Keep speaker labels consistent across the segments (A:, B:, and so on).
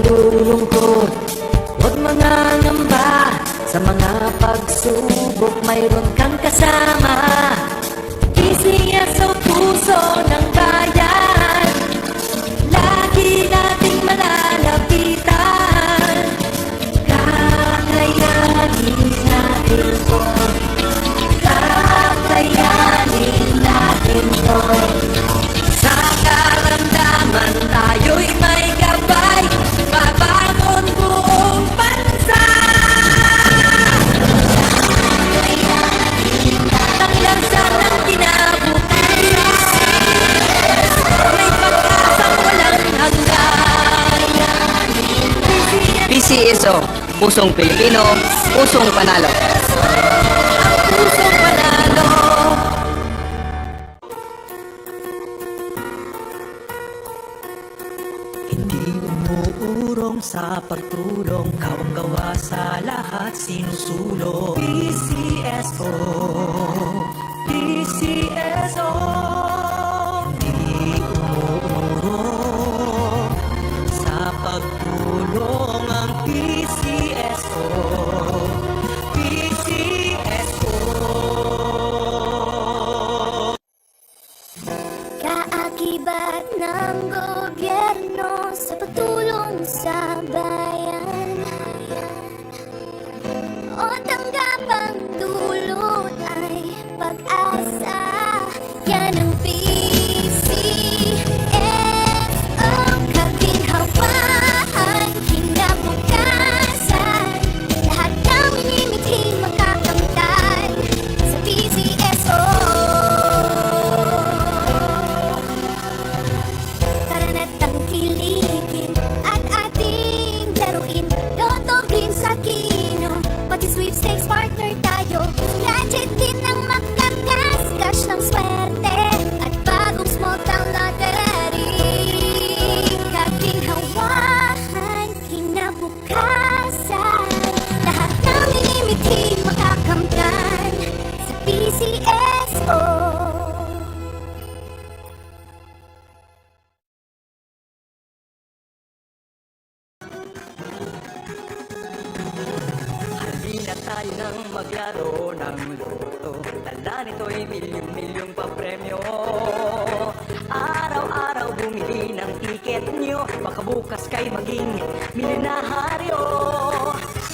A: malulungkot, huwag mangangamba. Sa mga pagsubok mayroon kang kasama. Isiya sa puso ng bayan, lagi nating malalapitan. Kakayanin natin to, kakayanin natin to. Sa karamdaman tayo'y may gabay, babangon buong bansa. Tanglansan ng kinabukasan, may pag-asang walang hanggan.
B: PCSO, Pusong Pilipino, Pusong Panalo.
A: Ang pusong panalo. Hindi umuurong sa pagtulong, kawang-gawa sa lahat sinusulong. PCSO, PCSO. Hindi umuurong sa pagtulong ang PCSO, PCSO.
C: Kaakibat ng gobyerno sa pagtulong sa bayan, o tanggapang dulot ay pag-asa. Yan ang PCSO, kaginhawaan, kinabukasan. Lahat ng minimiting makakamtan sa PCSO. Tara na't tangkilikin at ating laruin. Lotogin sa kino, pati sweepstakes partner tayo. Gadget din ang makakas, cash ng swerte at bagong small town lottery. Kaginhawahan, kinabukasan. Lahat ng minimiting makakamtan sa PCSO.
A: Halina tayo nang maglaro ng loto. Dala nito'y milyong-milyong papremyo. Araw-araw bumili ng tiket nyo, baka bukas kay maging milyonaryo.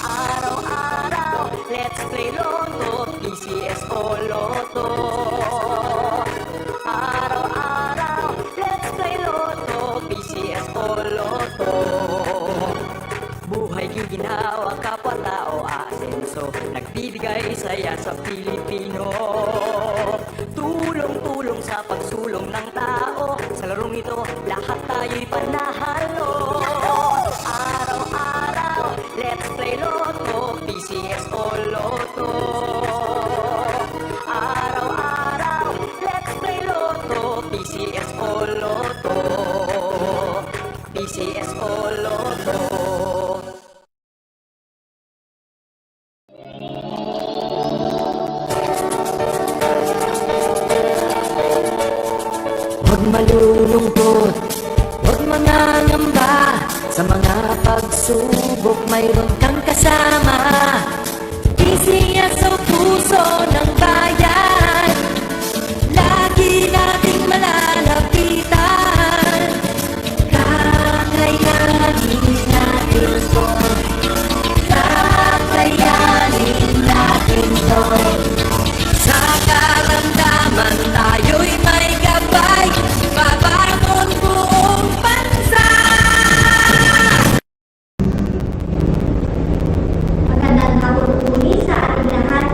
A: Araw-araw, let's play Lotto, PCSO Lotto. Araw-araw, let's play Lotto, PCSO Lotto. Buhay giginawa, kapwa-tao asenso, nagbibigay saya sa Pilipino. Tulong-tulong sa pagsulong ng tao, sa larong ito lahat tayo'y panahalo. Araw-araw, let's play Lotto, PCSO Lotto. Araw-araw, let's play Lotto, PCSO Lotto. PCSO Lotto. Huwag malulungkot, huwag mangangamba. Sa mga pagsubok mayroon kang kasama. Isiya sa puso ng bayan, lagi nating malalapitan. Kakayanin natin to, kakayanin natin to. Sa karamdaman tayo'y may gabay, babangon buong bansa.
C: Magandang hapon po sa ating lahat.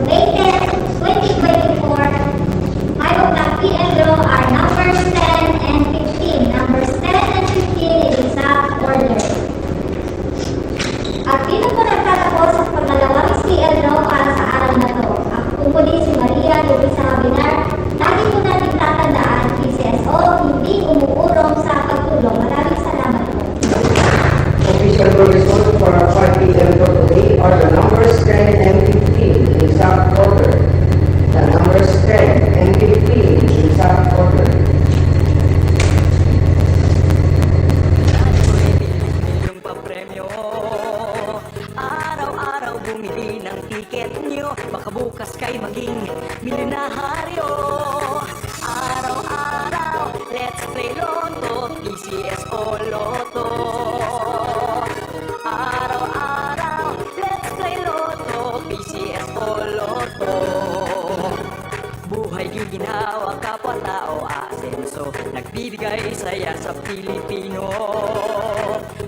C: May 10, 2024, 5 o'clock PM draw are numbers 10 and 15. Numbers 10 and 15 in exact order. At dito po nagtatapos ang pangalawang STL draw para sa araw na to. Ako po muli si Maria Luisa Cabinar. Lagi po natin tatandaan, PCSO hindi umuurong sa pagtulong. Maraming salamat po.
D: Official result for our 5 p.m. vote today are the numbers 10 and 15 in exact order. The numbers 10 and 15 in exact order.
A: Ito'y milyong papremyo. Araw-araw bumili ng tiket nyo, baka bukas kay maging milyonaryo. Araw-araw, let's play Lotto, PCS o Lotto. Araw-araw, let's play Lotto, PCS o Lotto. Buhay ginhawa, kapwa-tao, asenso, nagbibigay saya sa Pilipino.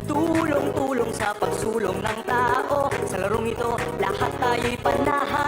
A: Tulong-tulong sa pagsulong ng tao, sa larong ito, lahat tayo'y panahan.